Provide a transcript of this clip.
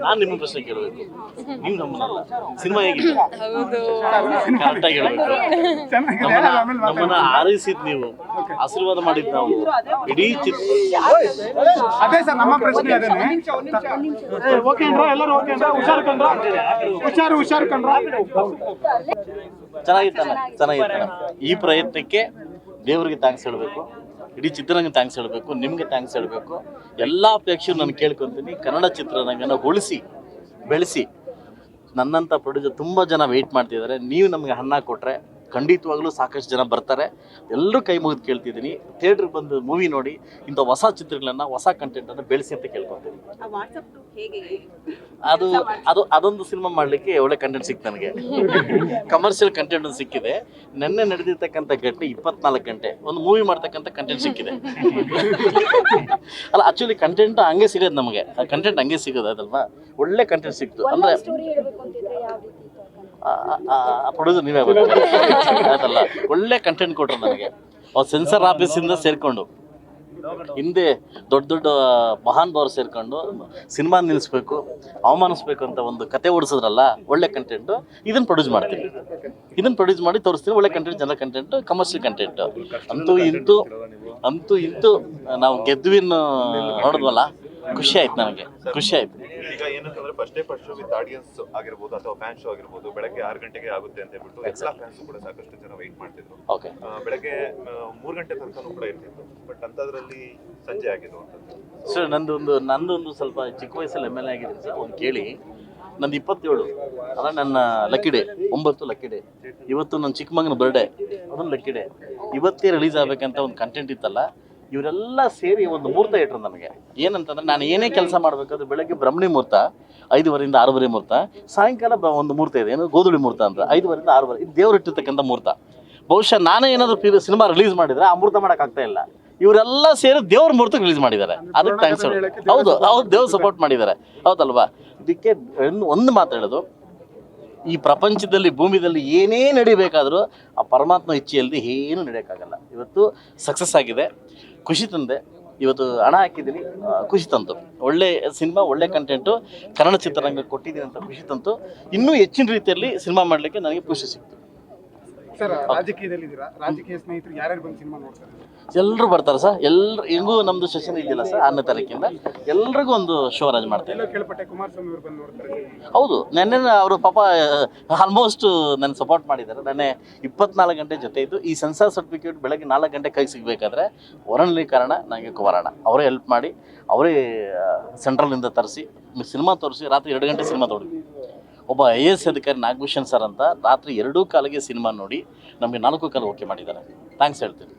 ನಾನು ನಿಮ್ಮ ಪ್ರಶ್ನೆ ಕೇಳಬೇಕು, ನೀವು ನಮ್ಮನ್ನಲ್ಲ. ಸಿನಿಮಾ ಹೇಗಿದೆ? ಕರೆಕ್ಟಾಗಿ ಹೇಳ್ಬೇಕು. ನಮ್ಮನ್ನ ಆರೈಸಿದ್ ನೀವು, ಆಶೀರ್ವಾದ ಮಾಡಿದ್ ನಾವು. ಇಡೀ ಅದೇ ಸರ್ ನಮ್ಮ ಪ್ರಶ್ನೆ ಅದೇನೆ. ಓಕೆ ಅಂದ್ರ ಎಲ್ಲರೂ ಓಕೆ ಅಂದ್ರ ಹುಷಾರು ಕಂಡ್ರ ಹುಷಾರು ಕಂಡ್ರ ಚೆನ್ನಾಗಿರ್ತಾನೆ. ಈ ಪ್ರಯತ್ನಕ್ಕೆ ದೇವರಿಗೆ ಥ್ಯಾಂಕ್ಸ್ ಹೇಳಬೇಕು, ಇಡೀ ಚಿತ್ರರಂಗ ಥ್ಯಾಂಕ್ಸ್ ಹೇಳಬೇಕು, ನಿಮಗೆ ಥ್ಯಾಂಕ್ಸ್ ಹೇಳಬೇಕು. ಎಲ್ಲ ಪ್ರೇಕ್ಷಕರು ನಾನು ಕೇಳ್ಕೊತೀನಿ, ಕನ್ನಡ ಚಿತ್ರರಂಗನ ಉಳಿಸಿ ಬೆಳೆಸಿ. ನನ್ನಂಥ ಪ್ರೊಡ್ಯೂಸರ್ ತುಂಬ ಜನ ವೆಯ್ಟ್ ಮಾಡ್ತಿದ್ದಾರೆ. ನೀವು ನಮಗೆ ಅನ್ನ ಕೊಟ್ಟರೆ ಖಂಡಿತವಾಗ್ಲೂ ಸಾಕಷ್ಟು ಜನ ಬರ್ತಾರೆ. ಎಲ್ಲರೂ ಕೈ ಮುಗಿದು ಕೇಳ್ತಿದ್ದೀನಿ, ಥಿಯೇಟ್ರಿಗೆ ಬಂದು ಮೂವಿ ನೋಡಿ ಇಂಥ ಹೊಸ ಚಿತ್ರಗಳನ್ನು, ಹೊಸ ಕಂಟೆಂಟನ್ನು ಬೆಳೆಸಿ ಅಂತ ಕೇಳ್ಕೊತೀನಿ. ಅದೊಂದು ಸಿನಿಮಾ ಮಾಡಲಿಕ್ಕೆ ಒಳ್ಳೆ ಕಂಟೆಂಟ್ ಸಿಕ್ತು ನನಗೆ. ಕಮರ್ಷಿಯಲ್ ಕಂಟೆಂಟ್ ಸಿಕ್ಕಿದೆ. ನೆನ್ನೆ ನಡೆದಿರ್ತಕ್ಕಂಥ ಘಟನೆ 24 ಗಂಟೆ ಒಂದು ಮೂವಿ ಮಾಡ್ತಕ್ಕಂಥ ಕಂಟೆಂಟ್ ಸಿಕ್ಕಿದೆ. ಅಲ್ಲ, ಆಕ್ಚುಲಿ ಕಂಟೆಂಟ್ ಹಂಗೆ ಸಿಗೋದು ನಮಗೆ, ಕಂಟೆಂಟ್ ಹಂಗೆ ಸಿಗೋದು ಅದಲ್ವಾ. ಒಳ್ಳೆ ಕಂಟೆಂಟ್ ಸಿಕ್ತು ಅಂದರೆ ಪ್ರೊಡ್ಯೂಸರ್ ನೀವೇ ಆಯ್ತಲ್ಲ. ಒಳ್ಳೆ ಕಂಟೆಂಟ್ ಕೊಟ್ರು ನನಗೆ. ಅವ್ರು ಸೆನ್ಸರ್ ಆಫೀಸಿಂದ ಸೇರಿಕೊಂಡು ಹಿಂದೆ ದೊಡ್ಡ ಮಹಾನ್ ಭಾವರು ಸೇರ್ಕೊಂಡು ಸಿನಿಮಾ ನಿಲ್ಲಿಸ್ಬೇಕು, ಅವಮಾನಿಸ್ಬೇಕು ಅಂತ ಒಂದು ಕತೆ ಓಡಿಸಿದ್ರಲ್ಲ, ಒಳ್ಳೆ ಕಂಟೆಂಟು. ಇದನ್ನು ಪ್ರೊಡ್ಯೂಸ್ ಮಾಡ್ತೀನಿ, ಇದನ್ನು ಪ್ರೊಡ್ಯೂಸ್ ಮಾಡಿ ತೋರಿಸ್ತೀನಿ. ಒಳ್ಳೆ ಕಂಟೆಂಟ್, ಜನರ ಕಂಟೆಂಟು, ಕಮರ್ಷಿಯಲ್ ಕಂಟೆಂಟು. ಅಂತೂ ಇಂತೂ ನಾವು ಗೆದ್ದುವಿನ ನೋಡಿದ್ವಲ್ಲ, ಖುಷಿ ಆಯ್ತು ನನಗೆ, ಖುಷಿ ಆಯ್ತು. ಈಗ ಏನಂತಂದ್ರೆ ಫಸ್ಟ್ ಶೋ ವಿತ್ ಆಡಿಯನ್ಸ್ ಆಗಿರ್ಬೋದು ಅಥವಾ ಫ್ಯಾನ್ ಶೋ ಆಗಿರ್ಬೋದು, ಬೆಳಗ್ಗೆ 6 ಗಂಟೆಗೆ ಆಗುತ್ತೆ ಅಂತ ಹೇಳ್ಬಿಟ್ಟು ಎಲ್ಲ ಫ್ಯಾನ್ಸ್ ಕೂಡ ಸಾಕಷ್ಟು ಜನ ವೆಯ್ಟ್ ಮಾಡ್ತಿದ್ರು. ಓಕೆ, ಬೆಳಗ್ಗೆ 3 ಗಂಟೆ ತನಕ ಕೂಡ ಇರ್ತಿತ್ತು. ಬಟ್ ಅಂತದ್ರಲ್ಲಿ ಸಂಜೆ ಆಗಿದ್ದು ಅಂತ ಸರ್. ನಂದೊಂದು ಸ್ವಲ್ಪ ಚಿಕ್ಕ ವಯಸ್ಸಲ್ಲಿ MLA ಆಗಿದ್ದೀನಿ ಸರ್. ಒಂದು ಕೇಳಿ, ನಂದು 27 ಅಲ್ಲ, ನನ್ನ ಲಕ್ಕಿ ಡೇ 9 ಲಕ್ಕಿ ಡೇ. ಇವತ್ತು ನನ್ನ ಚಿಕ್ಕ ಮಗನ ಬರ್ಡೇ, ಅದೊಂದು ಲಕ್ಕಿ ಡೇ. ಇವತ್ತೇ ರಿಲೀಸ್ ಆಗಬೇಕಂತ ಒಂದು ಕಂಟೆಂಟ್ ಇತ್ತಲ್ಲ, ಇವರೆಲ್ಲ ಸೇರಿ ಒಂದು ಮುಹೂರ್ತ ಇಟ್ಟರು ನನಗೆ. ಏನಂತಂದ್ರೆ, ನಾನು ಏನೇ ಕೆಲಸ ಮಾಡಬೇಕಾದ್ರೆ ಬೆಳಗ್ಗೆ ಬ್ರಹ್ಮಣಿ ಮುಹೂರ್ತ 5:30 6:30 ಮುಹೂರ್ತ, ಸಾಯಂಕಾಲ ಒಂದು ಮುಹೂರ್ತ ಇದೆ, ಏನು ಗೋಧುಳಿ ಮುಹೂರ್ತ ಅಂತ 5:30 6:30. ಇದು ದೇವ್ರು ಇಟ್ಟಿರ್ತಕ್ಕಂಥ ಮುಹೂರ್ತ. ಬಹುಶಃ ನಾನೇ ಏನಾದರೂ ಸಿನಿಮಾ ರಿಲೀಸ್ ಮಾಡಿದರೆ ಆ ಮುಹೂರ್ತ ಮಾಡೋಕ್ಕಾಗ್ತಾ ಇಲ್ಲ. ಇವರೆಲ್ಲ ಸೇರಿ ದೇವ್ರ ಮುಹೂರ್ತ ರಿಲೀಸ್ ಮಾಡಿದ್ದಾರೆ. ಅದಕ್ಕೆ ಥ್ಯಾಂಕ್ಸ್. ಹೌದು, ದೇವ್ರು ಸಪೋರ್ಟ್ ಮಾಡಿದ್ದಾರೆ, ಹೌದಲ್ವಾ. ಇದಕ್ಕೆ ಒಂದು ಮಾತು ಹೇಳೋದು, ಈ ಪ್ರಪಂಚದಲ್ಲಿ, ಭೂಮಿದಲ್ಲಿ ಏನೇ ನಡಿಬೇಕಾದರೂ ಆ ಪರಮಾತ್ಮ ಇಚ್ಛೆಯಲ್ಲದೆ ಏನೂ ನಡೆಯೋಕ್ಕಾಗಲ್ಲ. ಇವತ್ತು ಸಕ್ಸಸ್ ಆಗಿದೆ, ಖುಷಿ ತಂದೆ. ಇವತ್ತು ಹಣ ಹಾಕಿದ್ದೀನಿ, ಖುಷಿ ತಂತು. ಒಳ್ಳೆ ಸಿನಿಮಾ, ಒಳ್ಳೆ ಕಂಟೆಂಟು ಕನ್ನಡ ಚಿತ್ರರಂಗ ಕೊಟ್ಟಿದ್ದೀನಿ ಅಂತ ಖುಷಿ ತಂತು. ಇನ್ನೂ ಹೆಚ್ಚಿನ ರೀತಿಯಲ್ಲಿ ಸಿನಿಮಾ ಮಾಡಲಿಕ್ಕೆ ನನಗೆ ಖುಷಿ ಸಿಕ್ತು. ಸರ್, ರಾಜಕೀಯದಲ್ಲಿದ್ದೀರಾ, ರಾಜಕೀಯ ಸ್ನೇಹಿತರು ಯಾರ್ಯಾರು ಬಂದು ಸಿನಿಮಾ ನೋಡ್ತಾರೆ? ಎಲ್ಲರೂ ಬರ್ತಾರೆ ಸರ್. ಹೆಂಗೂ ನಮ್ಮದು ಸೆಷನ್ ಇದೆಯಲ್ಲ ಸರ್, 6ನೇ ತಾರೀಕಿಂದ ಎಲ್ರಿಗೂ ಒಂದು ಶೋ ಅರೇಂಜ್ ಮಾಡ್ತಾರೆ. ಕೇಳ್ಪಟ್ಟೆ ಕುಮಾರಸ್ವಾಮಿ ಅವರು ಬಂದು ನೋಡ್ತಾರೆ. ಹೌದು, ನೆನ್ನೆ ಅವರು ಪಾಪ ಆಲ್ಮೋಸ್ಟ್ ನನ್ನ ಸಪೋರ್ಟ್ ಮಾಡಿದ್ದಾರೆ. ನೆನ್ನೆ 24 ಗಂಟೆ ಜೊತೆ ಇದ್ದು, ಈ ಸೆನ್ಸಾರ್ ಸರ್ಟಿಫಿಕೇಟ್ ಬೆಳಗ್ಗೆ 4 ಗಂಟೆ ಕೈಗೆ ಸಿಗಬೇಕಾದ್ರೆ ವರಣ್ಲಿ ಕಾರಣ ನನಗೆ ಕುಮಾರಣ್ಣ ಅವರೇ ಹೆಲ್ಪ್ ಮಾಡಿ, ಅವರೇ ಸೆಂಟ್ರಲ್ನಿಂದ ತರಿಸಿ ಸಿನಿಮಾ ತೋರಿಸಿ ರಾತ್ರಿ 2 ಗಂಟೆ ಸಿನಿಮಾ ತೋರಿಸಿ. ಒಬ್ಬ IAS ಅಧಿಕಾರಿ ನಾಗಭೂಷಣ್ ಸರ್ ಅಂತ ರಾತ್ರಿ 2 ಕಾಲಿಗೆ ಸಿನಿಮಾ ನೋಡಿ ನಮಗೆ 4 ಕಾಲು ಓಕೆ ಮಾಡಿದ್ದಾರೆ. ಥ್ಯಾಂಕ್ಸ್ ಹೇಳ್ತೀನಿ.